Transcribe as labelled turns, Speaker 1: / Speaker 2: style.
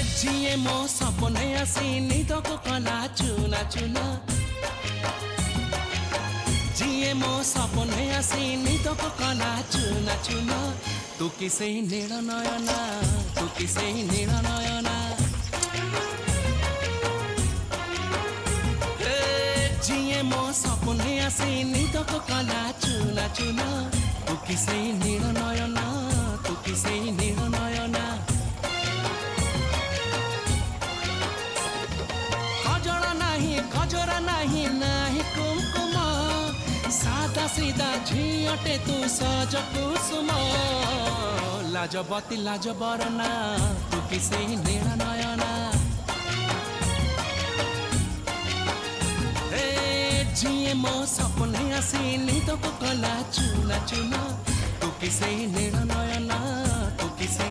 Speaker 1: जिए मो सपने आसी निद को कला चुना चुना जिए मो सपने आसी निद को कला चुना चुना तू किसे नील नयना तू किसे नील नयना जिए मो सपने आसी निद को कला चुना चुना तू किसे नील नयना तू किसे नील नयना खजरा नहीं नाही कुमकुम सादा सीधा झीटे तू सज कुसुम लाजबती लाज बरना तू किसे नील नयना जिए मो सपने आसी निद को कला चुना चुना तू किसे नील नयना तू किसे